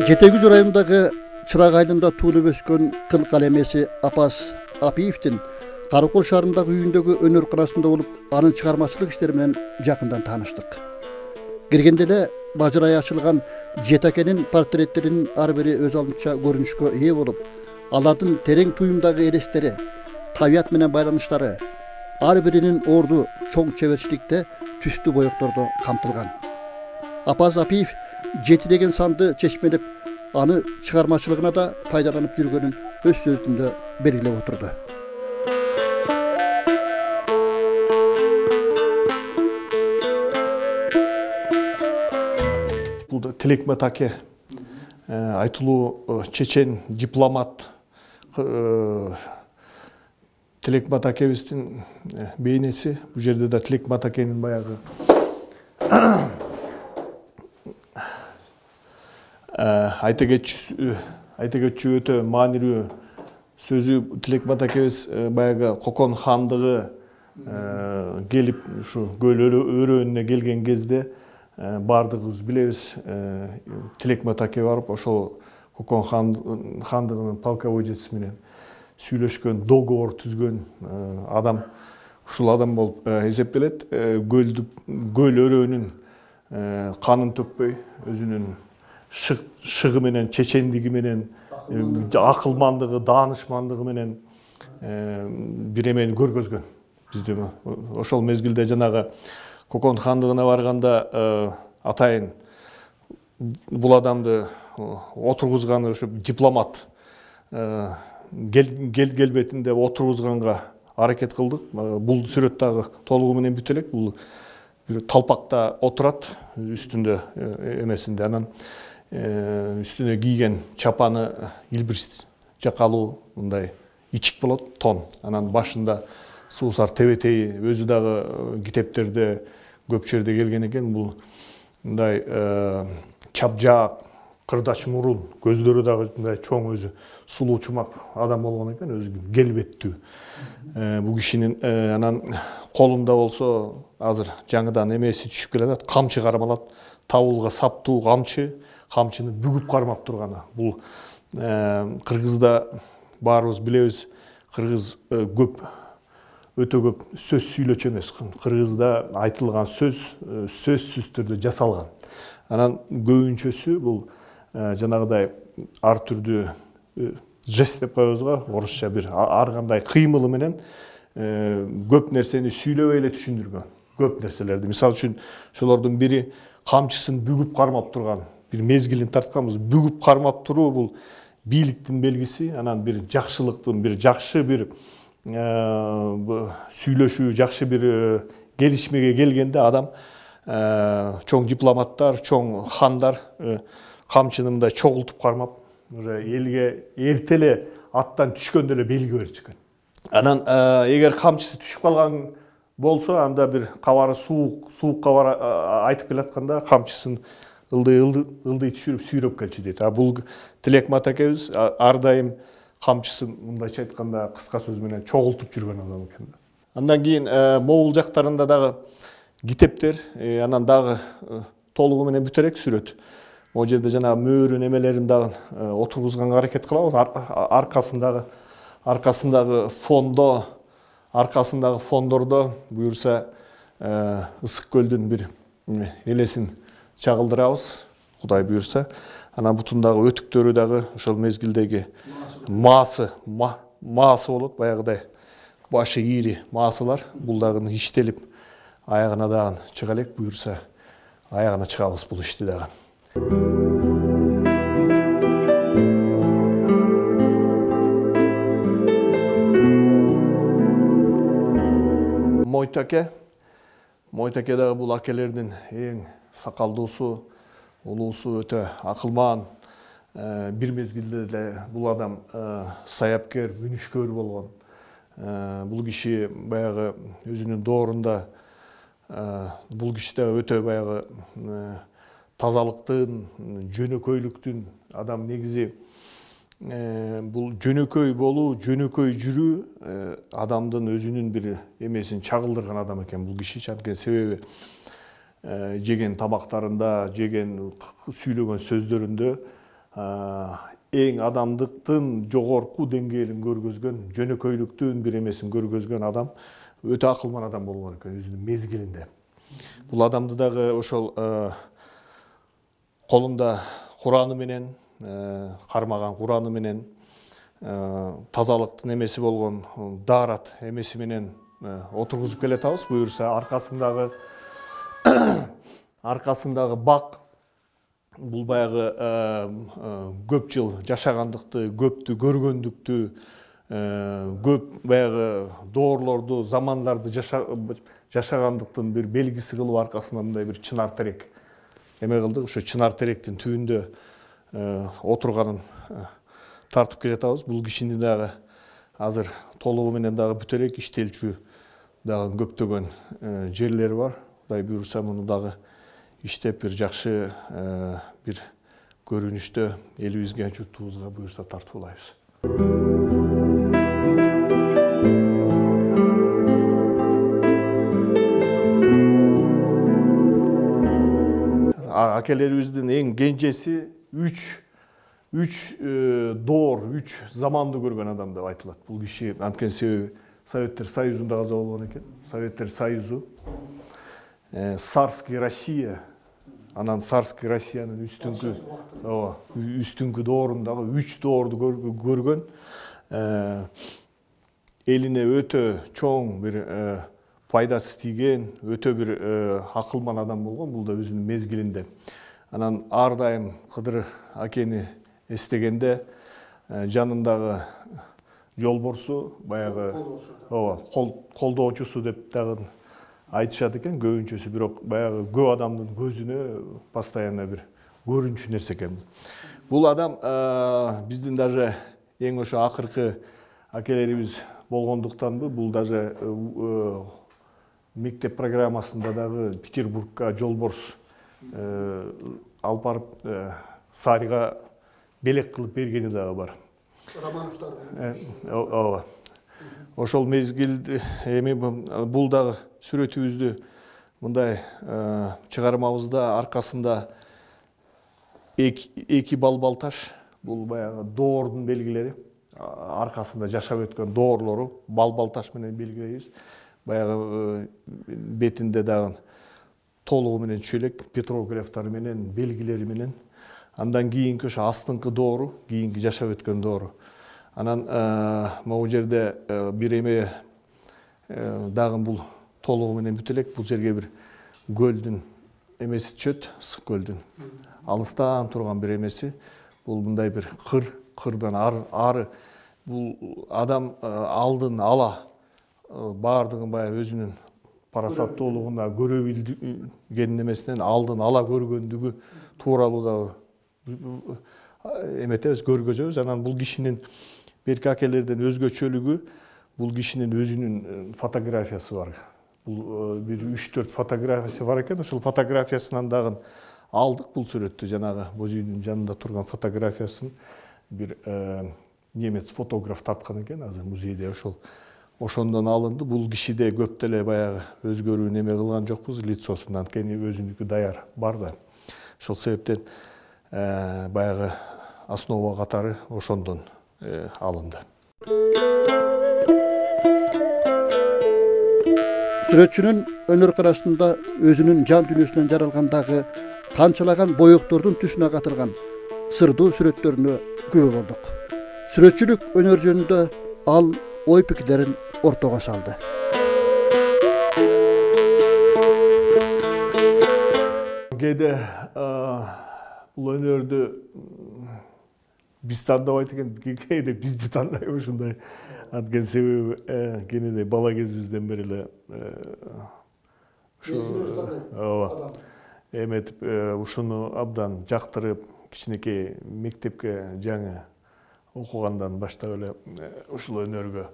Жетегүз районундагы Чырак айылында туулуп өскөн кыл калемеси Апас Апиевдин Каракөл шаарындагы үйүндөгү өнөр кырасында болуп, анын чыгармачылык иштери менен жакындан тааныштык. Киргенде эле бажырай ачылган жетакенин портреттеринин ар бири өз алдынча көрүнүшкө ээ болуп, алардын терең туюмдагы элестери, табият менен байланыштары ар биринин орду чоң чеберчиликте түстүү боектордо камтылган. Апас Апиев 7 деген санды чечмелеп, аны чыгармачылыгына да пайдаланып жүргөнүн өз сөзүндө белгилеп отурду. Бул Тилекмет аке айтылуу чечен дипломат Тилекмет акебиздин бейнеси. Бул жерде да Тилекмет акенин баягы айта кетчү өтө маанилүү сөзү. Тилекмет акебиз баягы Кокон хандыгы келип ушу көл өрөөнүнө келген кезде бардыгыбыз билебиз. Тилекмет аке барып ошол Кокон хандыгынын полководеци менен сүйлөшкөн, договор түзгөн адам. Ушул адам болуп эсептелет. Көл өрөөнүн канын төкпөй, өзүнүн шыгы менен, чечендиги менен, акылмандыгы, даанышмандыгы менен бир эмени көргөзгөн. Бизде ошол мезгилде жанагы Кокон хандыгына барганда атайын бул адамды отургузганы ушу дипломат келбетинде отургузганга аракет кылдык. Бул сүрөт дагы толугу менен бүтө элек. Бул бир талпакта отурат, үстүндө эмесинде, анан үстүнө кийген чапаны илбирс жакалуу мындай ичик болот, тон. Анан башында суусар тебетеи, өзү дагы китептерде көп жерде келген экен. Бул мындай чапжаак, кырдач мурун, көздөрү дагы мындай чоң, өзү сулуу чумак адам болгон экен, өзү келбеттүү. Бул кишинин анан колунда болсо азыр жаңыдан эмеси түшүп келатат, камчы кармалат, табылга саптуу камчыны бүгүп кармап турганы. Бул Кыргызда баарыбыз билебиз, кыргыз өтө көп сөз сүйлөчү эмес. Кыргызда айтылган сөзсүз түрдө жасалган. Анан көбүнчөсү бул жанагыдай ар түрдүү жест деп коебуз го, орусча бир ар кандай кыймылы менен көп нерсени сүйлөбөй эле түшүндүргөн. Көп нерселерди. Мисалы үчүн ошолордун бири камчысын бүгүп кармап турган. Бир мезгилин тартканбыз. Бүгүп кармап туруу бул бийликтин белгиси. Анан бир жакшылыктын, бир жакшы бир сүйлөшүү, жакшы бир келишмеге келгенде адам, чоң дипломаттар, чоң хандар камчыны мындай чогултуп кармап, уже элге эртеле аттан түшкөндө эле белги берчү экен. Анан эгер камчысы түшүп калган болсо, анда бир кабары суук кабар айтып келатканда камчысын ылдый түшүрүп сүйрөп келчү дейт. Бул Тилекмет акебиз ар дайым камчысын мындайча айтканда кыска сөз менен чогултуп жүргөн адам экен. Андан кийин Моул жактарында дагы китептер, анан дагы толугу менен бүтө элек сүрөт. Могу жерде жана мөөрү немелерин дагы отургузганга аракет кылабыз. Аркасындагы фондордо буюрса Ысык көлдүн бир элесин чагылдырабыз, Кудай буюрса. Анан бутундагы өтүктөрү дагы ошол мезгилдеги маасы болот, баягыдай башы ийри маасылар. Бул дагы иштелип аягына дагы чыга элек, буюрса аягына чыгабыз бул ишти дагы. Мойтаке дагы бул акелердин эң сакалдуусу, улуусу, өтө акылман. Бир мезгилде эле бул адам саяпкер, мүнүшкөр болгон. Бул киши баягы өзүнүн доорунда бул киши да өтө баягы тазалыктын, жөнөкөйлүктүн адам. Негизи бул жөнөкөй болуу, жөнөкөй жүрүү адамдын өзүнүн бир эмесин чагылдырган адам экен бул киши. Анткени себеби жеген тамактарында, жеген сүйлөгөн сөздөрүндө эң адамдыктын жогорку деңгээлин көргөзгөн, жөнөкөйлүктүн бир эмесин көргөзгөн адам өтө акылман адам болгон экен өзүнүн мезгилинде. Бул адамды дагы ошол колунда Кураны менен, кармаган Кураны менен, тазалыктын эмеси болгон Даарат эмеси менен отургузуп келатабыз. Буюрса аркасындагы бак бул баягы көп жыл жашагандыкты, көптү көргөндүктү, көп баягы доорлорду, замандарды жашагандыктын бир белгиси кылып аркасында мындай бир чынар терек эме кылдык. Ошо чынар теректин түбүндө отурганын тартып келатабыз. Бул кишини дагы азыр толугу менен дагы бүтө элек, иштелчү дагы көптөгөн жерлери бар. Кудай буйрса муну дагы иштеп бир жакшы бир көрүнүштө элибизге, журтубузга буйрса тартуулайбыз. Акелерибиздин эң кенжеси үч доор, үч заманды көргөн адам деп айтылат. Бул киши анткени себеби Советтер Союзунда каза болгон экен. Советтер Союзу, Царский Россия, анан Царский Россиянын үстүңкү доорундагы үч доорду көргөн, элине өтө чоң бир пайдасы тийген, өтө бир акылман адам болгон, бул да өзүнүн мезгилинде. Анан ар дайым Кыдыр акени эстегенде жанындагы жолборсу баягы колдоочусу деп дагы айтышат экен, көбүнчөсү. Бирок баягы көп адамдын көзүнө постоянно бир көрүнчү нерсе экен. Бул адам биздин даже эң ошо акыркы акелерибиз болгондуктанбы, бул даже мектеп программасында дагы Петербургка жолборс алып барып Сарыга белек кылып бергени дагы бар. Романовтар. Ошол мезгилде эми бул дагы сүрөтүбүздү мындай чыгармабызда аркасында эки балбал таш, бул баягы доордун белгилери, аркасында жашап өткөн доорлору балбал таш менен белгилейбиз. Баягы бетинде дагы толугу менен түшө элек петроглифтары менен, белгилери менен. Андан кийинки ошо астыңкы доору, кийинки жашап өткөн доору. Анан могу жерде бир эме дагы бул толугу менен бүтө элек. Бул жерге бир көлдүн эмеси түшөт, Ысык көлдүн алыстан турган бир эмеси. Бул мындай бир кырдан ары. Бул адам алдын ала баардыгын баягы өзүнүн парасаттуулугуна көрө билген эмесинен алдын ала көргөндүгү тууралуу дагы эметебиз, көргөзөбүз. Анан бул кишинин берки акелерден өзгөчөлүгү, бул кишинин өзүнүн фотографиясы бар. Бул бир 3-4 фотографиясы бар экен. Ошол фотографиясынан дагы алдык бул сүрөттү. Жанагы боз үйдүн жанында турган фотографиясын бир немец фотограф тарткан экен, азыр музейде ошондон алынды. Бул кишиде көп деле баягы өзгөрүү неме кылган жокпуз лицосун, анткени өзүнүкү даяр бар да. Ошол себептен баягы основа катары ошондон алынды. Сүрөтчүнүн өнөр карашында өзүнүн жан дүйнөсүнөн жаралгандагы канчалаган боектордун түсүнө катылган сырдуу сүрөттөрүнө күбө болдук. Сүрөтчүлүк өнөр жөнүндө ал ой пикирлерин ортого салды. Кээде бул өнөрдү биз тандабайт экен, кээде бизди тандайбы ушундай. Анткени себеби кенеде бала кезибизден бери эле ушу эметип ушуну абдан жактырып, кичинекей мектепке жаңы окугандан баштап эле ушул өнөргө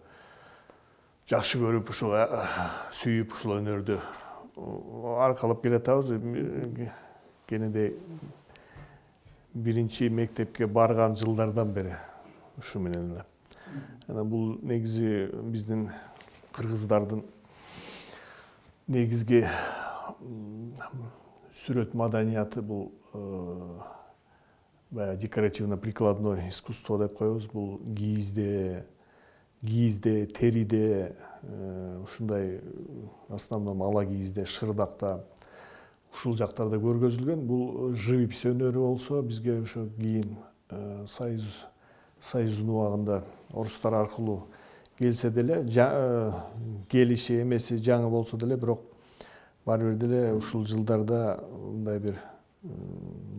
жакшы көрүп, ушул сүйүп, ушул өнөрдү аркалап келатабыз. Кенеде биринчи мектепке барган жылдардан бери ушу менен эле. Анан бул негизи биздин кыргыздардын негизги сүрөт маданияты, бул баягы декоративно-прикладной искусство деп коебуз. Бул кийизде, териде, ушундай основном ала кийизде, шырдакта, ушул жактарда көргөзүлгөн. Бул живопись өнөрү болсо, бизге ошо кийин Союздун убагында орустар аркылуу келсе деле, келиши эмеси жаңы болсо деле, бирок баары бир деле ушул жылдарда мындай бир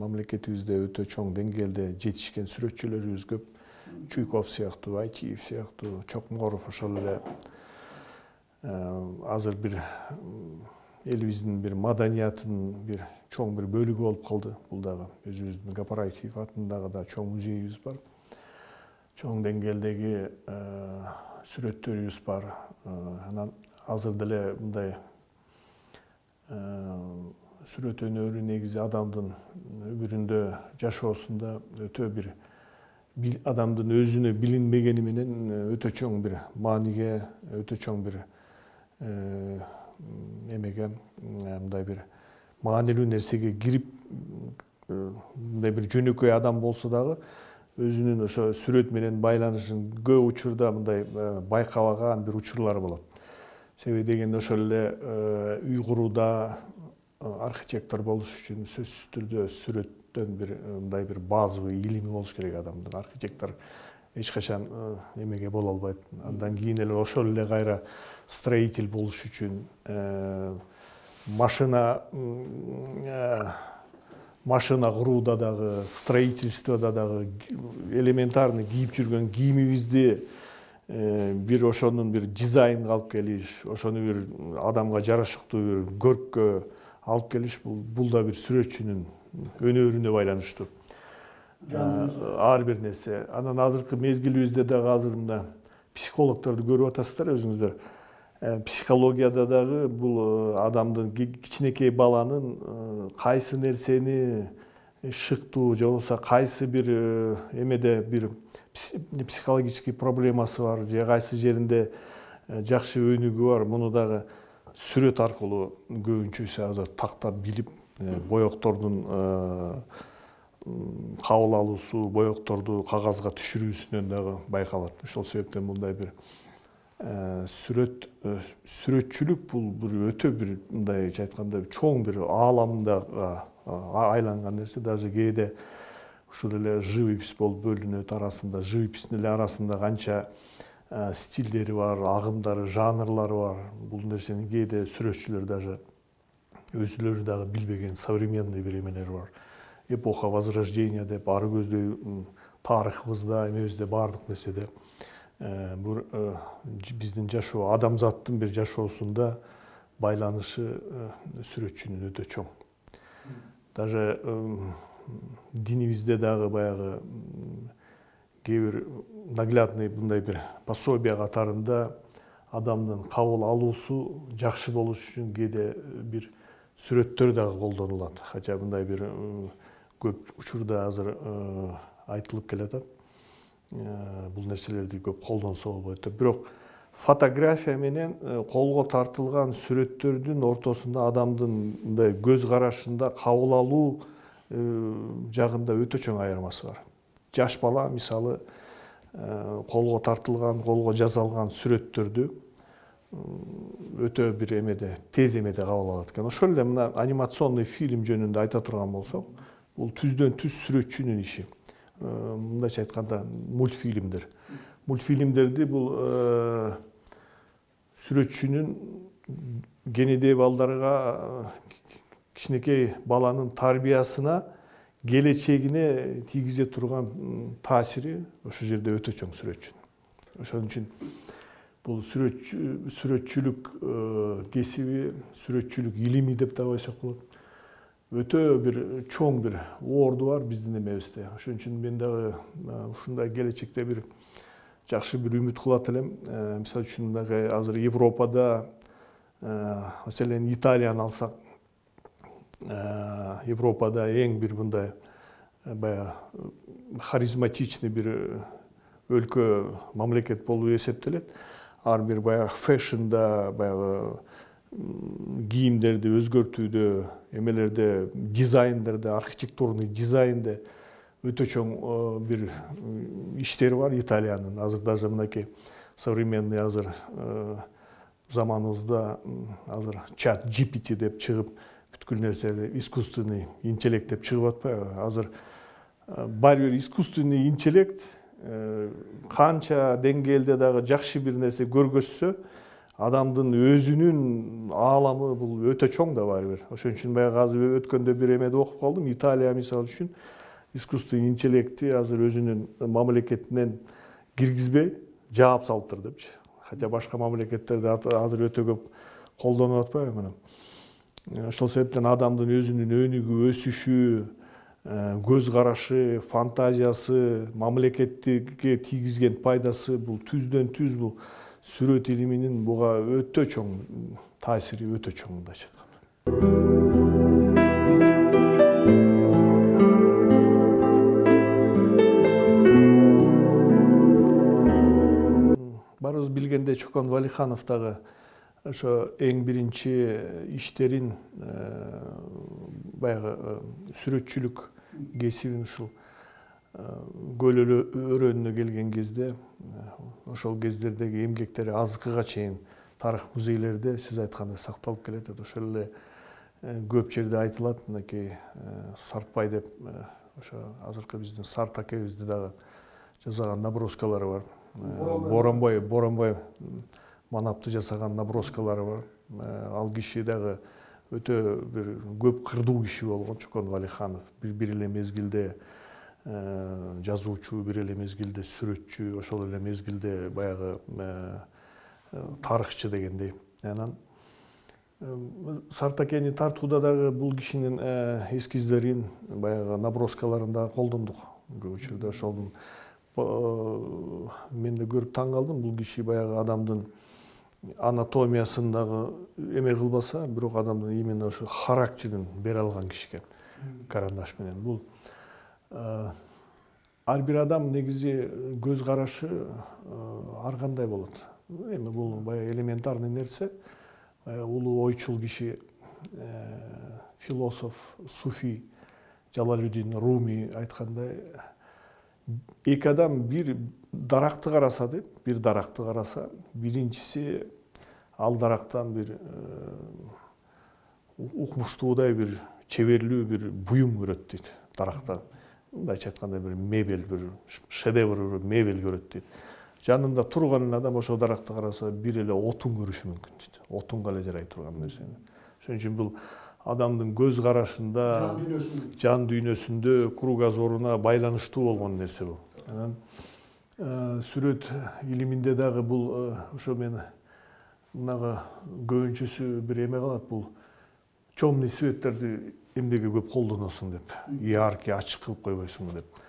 мамлекетибизде өтө чоң деңгээлде жетишкен сүрөтчүлөрүбүз көп. Чуйков сыяктуу, Айтиев сыяктуу, Чокморов ошол эле азыр бир элибиздин бир маданиятынын бир чоң бир бөлүгү болуп калды. Бул дагы өзүбүздүн Гапараев атындагы да чоң музейибиз бар. Чоң деңгээлдеги сүрөттөрүбүз бар. Анан азыр деле мындай сүрөт өнөрү негизи адамдын өмүрүндө, жашоосунда өтө бир адамдын өзүнө билинбегени менен өтө чоң бир мааниге, өтө чоң бир эмеге, мындай бир маанилүү нерсеге кирип, мындай бир жөнөкөй адам болсо дагы өзүнүн ошо сүрөт менен байланышын көп учурда мындай байкабаган бир учурлар болот. Себеби дегенде ошол эле үй курууда архитектор болуш үчүн сөзсүз түрдө сүрөттөн бир мындай бир базовый илими болуш керек адамдын. Архитектор эч качан эмеге боло албайт. Андан кийин эле ошол эле кайра строитель болуш үчүн машина курууда дагы, строительствода дагы элементарный кийип жүргөн кийимибизди бир ошонун бир дизайнга алып келиш, ошону бир адамга жарашыктуу бир көрккө алып келиш, бул да бир сүрөтчүнүн өнөрүнө байланыштуу. Ар бир нерсе. Анан азыркы мезгилибизде дагы азыр мына психологдорду көрүп атасыздар өзүңүздөр. Психологияда дагы бул адамдын, кичинекей баланын кайсы нерсени шыктуу же болбосо кайсы бир эмеде бир психологический проблемасы бар, же кайсы жеринде жакшы өнүгүү бар, муну дагы сүрөт аркылуу көбүнчөсү азыр тактап билип, боектордун кабыл алуусу, боекторду кагазга түшүрүүсүнөн дагы байкалат. Ошол себептен мындай бир сүрөтчүлүк бул бир өтө бир мындайча айтканда чоң бир ааламда айланган нерсе. Даже кээде ушул эле живопись болуп бөлүнөт арасында, живопистин эле арасында канча стилдери бар, агымдары, жанрлары бар. Бул нерсени кээде сүрөтчүлөр даже өзүлөрү дагы билбеген современный бир эмелер бар. Эпоха Возрождения деп, ары көздөй тарыхыбызда, эмебизде баардык нерседе бул биздин жашоо, адамзаттын бир жашоосунда байланышы сүрөтчүнүн өтө чоң. Даже динибизде дагы баягы кээ бир наглядный мындай бир пособие катарында адамдын кабыл алуусу жакшы болуш үчүн кээде бир сүрөттөр дагы колдонулат. Хотя мындай бир көп учурда азыр айтылып келатат. Бул нерселерди көп колдонсо болбойт деп. Бирок фотография менен колго тартылган сүрөттөрдүн ортосунда адамдын мындай көз карашында кабыл алуу жагында өтө чоң айырмасы бар. Жаш бала мисалы колго тартылган, колго жасалган сүрөттөрдү өтө бир эмеде, тез эмеде кабыл алат экен. Ошол эле мына анимационный фильм жөнүндө айта турган болсок, бул түздөн түз сүрөтчүнүн иши. Мындайча айтканда мультфильмдер. Мультфильмдерди бул сүрөтчүнүн кенеде балдарга, кичинекей баланын тарбиясына, келечегине тийгизе турган таасири ошол жерде өтө чоң сүрөтчүнүн. Ошон үчүн бул сүрөтчүлүк кесиби, сүрөтчүлүк илими деп да койсок болот. Өтө бир чоң бир орду бар биздин эмебизде. Ошон үчүн мен дагы ушундай келечекте бир жакшы бир үмүт кылат элем. Мисалы үчүн азыр Европада, маселен Италияны алсак, Европада эң бир мындай баягы харизматичный бир өлкө, мамлекет болуп эсептелет. Ар бир баягы фэшнда, баягы кийимдерди өзгөртүүдө, эмелерде, дизайндерде, архитектурный дизайнде өтө чоң бир иштери бар Италиянын. Азыр даже мынакей современный азыр заманыбызда азыр чат GPT деп чыгып, бүткүл нерсе искусственный интеллект деп чыгып атпайбы? Азыр баары бир искусственный интеллект канча деңгээлде дагы жакшы бир нерсе көргөзсө, адамдын өзүнүн ааламы бул өтө чоң да баары бир. Ошон үчүн баягы азыр өткөндө бир эмеде окуп калдым. Италия мисалы үчүн искусственный интеллекти азыр өзүнүн мамлекетинен киргизбей жаап салыптыр депчи. Хотя башка мамлекеттерде азыр өтө көп колдонуп атпайбы муну. Ошол себептен адамдын өзүнүн өнүгүү, өсүшү, көз карашы, фантазиясы, мамлекетке тийгизген пайдасы бул түздөн түз бул сүрөт илиминин буга өтө чоң таасири өтө чоң мындайча айтканда. Барыбыз билгендей Чокон Валиханов дагы ошо эң биринчи иштерин баягы сүрөтчүлүк кесибин ушул көл өрөөнүнө келген кезде ошол кездердеги эмгектери азыркыга чейин тарых музейлерде сиз айткандай сакталып келет. Ошол эле көп жерде айтылат, мынакей Сартбай деп ошо азыркы биздин Сарт акебизди дагы жасаган наброскалары бар. Боронбай манапты жасаган наброскалары бар. Ал киши дагы өтө бир көп кырдуу киши болгон Чокон Валиханов. Бир эле мезгилде жазуучу, бир эле мезгилде сүрөтчү, ошол эле мезгилде баягы тарыхчы дегендей. Анан Сарт акени тартууда дагы бул кишинин эскиздерин, баягы наброскаларын дагы колдондук. Көп учурда ошолдун мен де көрүп таң калдым. Бул киши баягы адамдын анатомиясын дагы эме кылбаса, бирок адамдын именно ошо характерин бере алган киши экен карандаш менен. Бул ар бир адам негизи көз карашы ар кандай болот. Эми бул баягы элементарный нерсе. Улуу ойчул киши, философ, суфий Жалалуддин Руми айткандай, эки адам бир даракты караса дейт, бир даракты караса, биринчиси ал дарактан бир укмуштуудай бир чеберлүү бир буюм көрөт дейт дарактан. Мындайча айтканда бир мебель, бир шедевр, бир мебель көрөт дейт. Жанында турган адам ошол даракты караса бир эле отун көрүшү мүмкүн дейт. Отунга эле жарай турган нерсени. Ошон үчүн бул адамдын көз карашында, жан дүйнөсүндө, кругозоруна байланыштуу болгон нерсе бул. Анан сүрөт илиминде дагы бул ошо мен мынага көбүнчөсү бир эме калат, бул темный светтерди эмнеге көп колдоносуң деп, яркий, ачык кылып койбойсуңбу деп.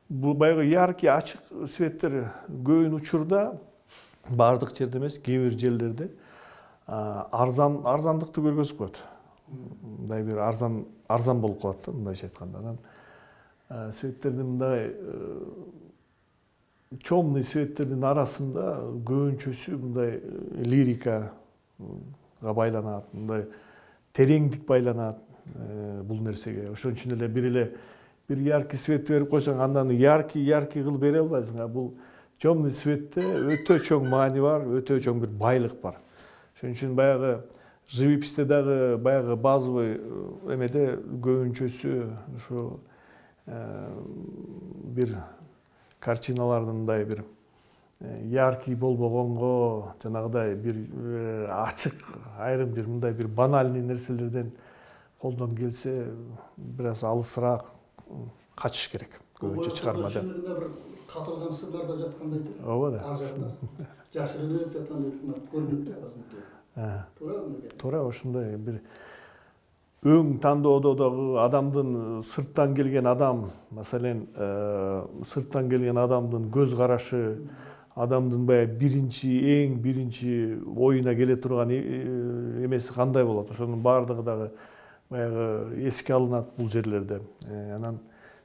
Бул баягы яркий, ачык светтер көбүн учурда баардык жерде эмес, кээ бир жерлерде арзандыкты көргөзүп коет. Мындай бир арзан болуп калат да, мындайча айтканда. Анан светтердин мындай темный светтердин арасында көбүнчөсү мындай лирикага байланат, мындай тереңдик байланат бул нерсеге. Ошон үчүн эле бир яркий свет берип койсоң, андан яркий кылып бере албайсың. Бул темный светте өтө чоң маани бар, өтө чоң бир байлык бар. Ошон үчүн баягы живописте дагы баягы базовый эмеде көбүнчөсү ушу бир картиналардын мындай бир яркий болбогонго, жанагыдай бир ачык, айрым бир мындай бир банальный нерселерден колдон келсе, бир аз алысыраак качыш керек көбүнчө чыгармада. Бир катылган сырлар да жаткандай. Ооба да. Жашырынып жаткандай көрүнөт да азыр. Туура ошондой бир өң тандоодо дагы адамдын сырттан келген адам, маселен, сырттан келген адамдын көз карашы, адамдын баягы эң биринчи оюна келе турган эмеси кандай болот? Ошонун баардыгы дагы баягы эске алынат бул жерлерде. Анан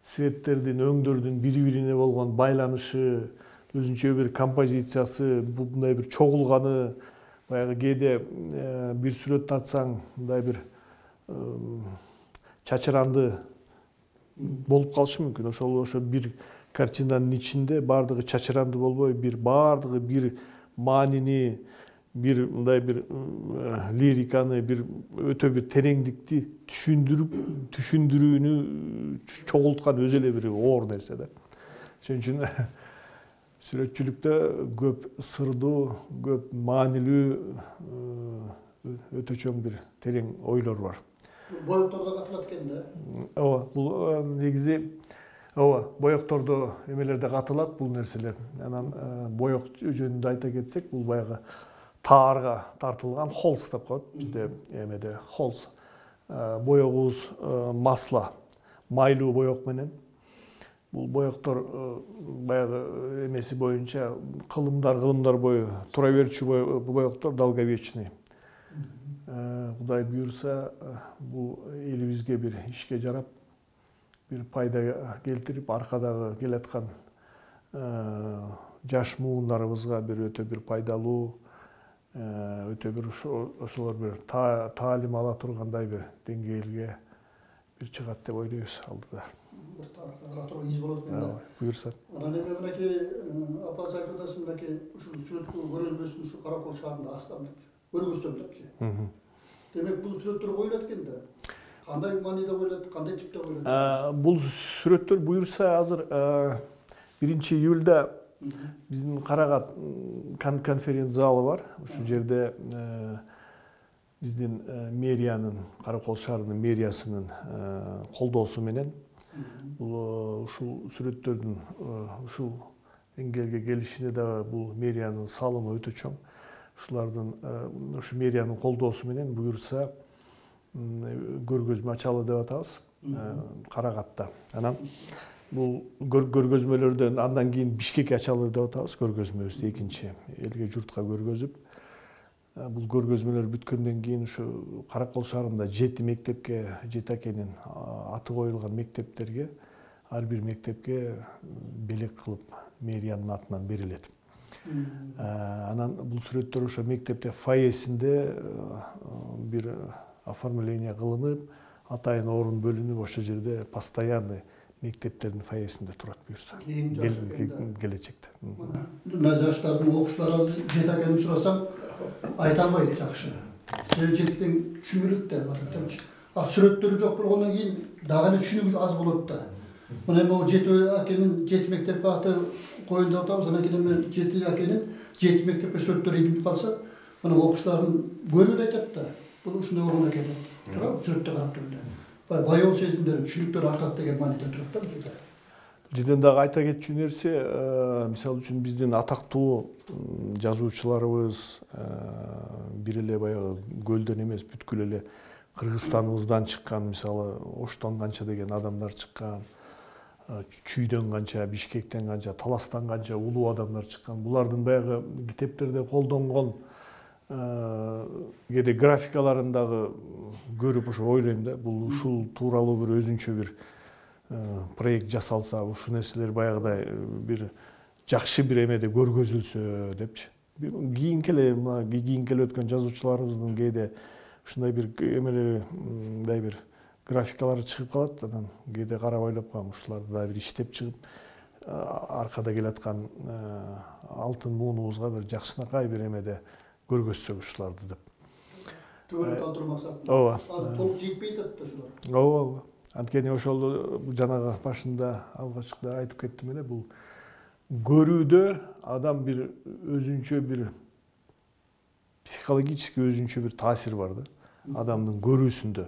светтердин, өңдөрдүн бири-бирине болгон байланышы, өзүнчө бир композициясы, мындай бир чогулганы, баягы кээде бир сүрөт тартсаң, мындай бир чачыранды болуп калышы мүмкүн. Ошо бир картинанын ичинде баардыгы чачыранды болбой, баардыгы бир маанини, бир мындай бир лириканы, бир өтө бир тереңдикти түшүндүрүүнү чогулткан өзү эле бир оор нерсе да. Ошон үчүн сүрөтчүлүктө көп сырдуу, көп маанилүү, өтө чоң бир терең ойлор бар. Боектордо катылат экен да. Ооба, бул негизи боектордо эмелерде катылат бул нерселер. Анан боек жөнүндө айта кетсек, бул баягы таарга тартылган холс деп коет бизде эмеде холс. Боегубуз масло, майлуу боек менен. Бул боектор баягы эмеси боюнча кылымдар бою тура берчү боектор долговечный. Кудай буйрса, бул элибизге бир ишке жарап, бир пайда келтирип, аркадагы келаткан жаш муундарыбызга бир өтө бир пайдалуу, өтө бир ошолор бир таалим ала тургандай бир деңгээлге бир чыгат деп ойлойбуз алдыда. Бир тарыхта ала турган из болот экен да. Буйрса. Анан эми мынакей апа айтып атасыз, мынакей ушул сүрөткө көргөзмөсүн ушу Каракол шаарында астам депчи. Көргөзчү депчи. Демек бул сүрөттөр коюлат экен да. Кандай мааниде коюлат, кандай типте коюлат? Бул сүрөттөр буйрса азыр 1-июлда биздин Карагат конференц залы бар. Ушул жерде биздин мэриянын, Каракол шаарынын мэриясынын колдоосу менен ушул сүрөттөрдүн ушул деңгээлге келишине дагы бул мэриянын салымы өтө чоң. Ушулардын ушу мэриянын колдоосу менен буйрса көргөзмө ачалы деп атабыз Карагатта. Анан бул көргөзмөлөрдөн андан кийин Бишкекке ачалы деп атабыз көргөзмөбүздү экинчи элге журтка көргөзүп. Бул көргөзмөлөр бүткөндөн кийин ушу Каракол шаарында 7 мектепке, 7 акенин аты коюлган мектептерге, ар бир мектепке белек кылып мэриянын атынан берилет. Анан бул сүрөттөр ошо мектепте фойесинде бир оформление кылынып, атайын орун бөлүнүп, ошол жерде постоянный мектептердин фойесинде турат буюрса. Келечекте. Мына жаштардын окуучулары азыр 7 акени сурасам, айта албайт жакшы. Себеби жетиктен түшүнбөйт да бар. А сүрөттөрү жок болгондон кийин дагы эле түшүнүгү аз болот да. Мына эми 7 акенин 7 мектепке аты коюлду деп атабыз. Анан кийин 7 акенин 7 мектепке сүрөттөрү илинип калса, мына окуучулардын көбү айтат да. Бул ушундай болгон экен деп. Туурабы? Сүрөттө карап турганда. Баягы сезимдер, түшүнүктөр артат деген мааниде турат да бул жерде. Жеден дагы айта кетчү нерсе, мисалы үчүн биздин атактуу жазуучуларыбыз бир эле баягы көлдөн эмес, бүткүл эле Кыргызстаныбыздан чыккан, мисалы Оштон канча деген адамдар чыккан, Чүйдөн канча, Бишкектен канча, Таластан канча улуу адамдар чыккан. Булардын баягы китептерде колдонгон кээде графикаларын дагы көрүп ошо ойлойм да, бул ушул тууралуу бир өзүнчө бир проект жасалса, ушул нерселер баягыдай бир жакшы бир эмеде көргөзүлсө депчи. Кийинки эле өткөн жазуучуларыбыздын кээде ушундай бир эмелери, мындай бир графикалары чыгып калат, анан кээде карап ойлоп калам, ушуларды да бир иштеп чыгып, аркада келаткан алтын муунубузга бир жакшынакай бир эмеде көргөзсөк ушуларды деп. Түгөнү калтыруу максатында. Ооба. Азыр толук жетпей атат да ушулар. Ооба. Анткени ошол жанагы башында алгачкыда айтып кеттим эле, бул көрүүдө адам бир өзүнчө бир психологический өзүнчө бир таасир бар да. Адамдын көрүүсүндө.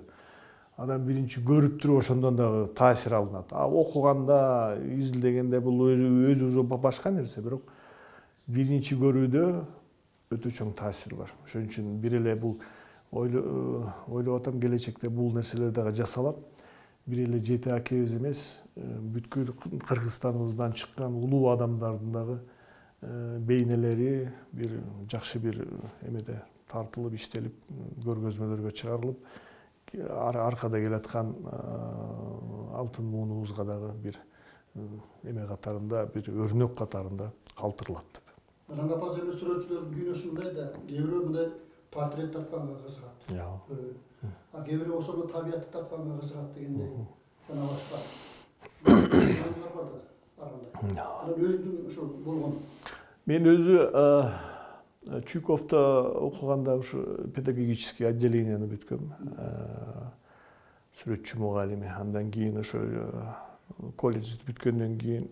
Адам биринчи көрүп туруп ошондон дагы таасир алынат. Окуганда, изилдегенде бул өзү башка нерсе, бирок биринчи көрүүдө өтө чоң таасир бар. Ошон үчүн бир эле бул ойлоп атам, келечекте бул нерселер дагы жасалат. Бир эле 7 акебиз эмес, бүткүл Кыргызстаныбыздан чыккан улуу адамдардын дагы бейнелери бир жакшы бир эмеде тартылып, иштелип, көргөзмөлөргө чыгарылып, аркада келаткан алтын муунубузга дагы бир эме катарында, бир өрнөк катарында калтырылат деп. Анан апа сүрөтчүлөрдүн дүйнөсүндай да, кээ бирөө мындай портрет тартканга кызыгат. А кээ бирөө ошону табиятты тартканга кызыгат дегендей жана башка. Өзүңдүн ошо болгон. Мен өзү Чуйковто окуганда ушу педагогический отделениени бүткөм. Сүрөтчү мугалими. Андан кийин ошо колледжди бүткөндөн кийин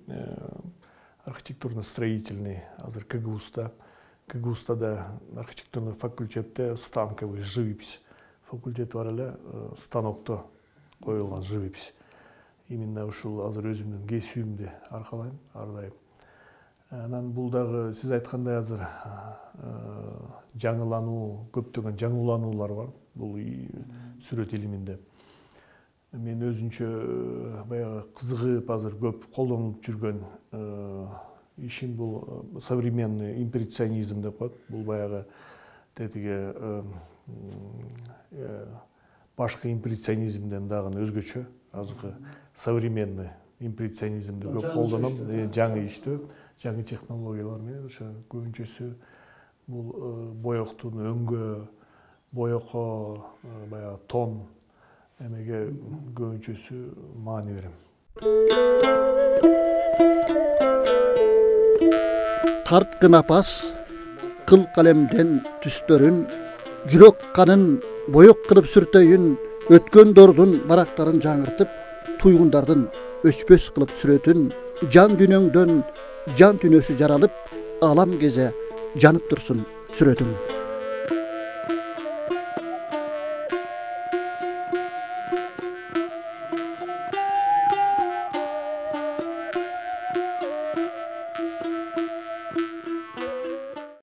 архитектурно-строительный, азыр КГУстада архитектурный факультетте станковый живопись факультети бар эле, станокто коюлган живопись. Именно ушул азыр өзүмдүн кесибимди аркалайм ар дайым. Анан бул дагы сиз айткандай азыр жаңылануу, көптөгөн жаңылануулар бар бул сүрөт илиминде. Мен өзүнчө баягы кызыгып азыр көп колдонулуп жүргөн ишим бул современный импрессионизм деп коет. Бул баягы тетиги башкы импрессионизмден дагы өзгөчө, азыркы современный импрессионизмди көп колдоном. Жаңы иштөө, жаңы технологиялар менен ошо көбүнчөсү бул боектун өңгө, боекко, баягы тон эмеге көбүнчөсү маани берем. Тарткын апас кыл калемден түстөрүн, жүрөк канын боек кылып сүртөйүн, өткөн дордун барактарын жаңыртып, туйгундардын өчпөс кылып сүрөтүн, жан дүйнөңдөн жан дүйнөсү жаралып, алам кезе жанып турсун сүрөтүң.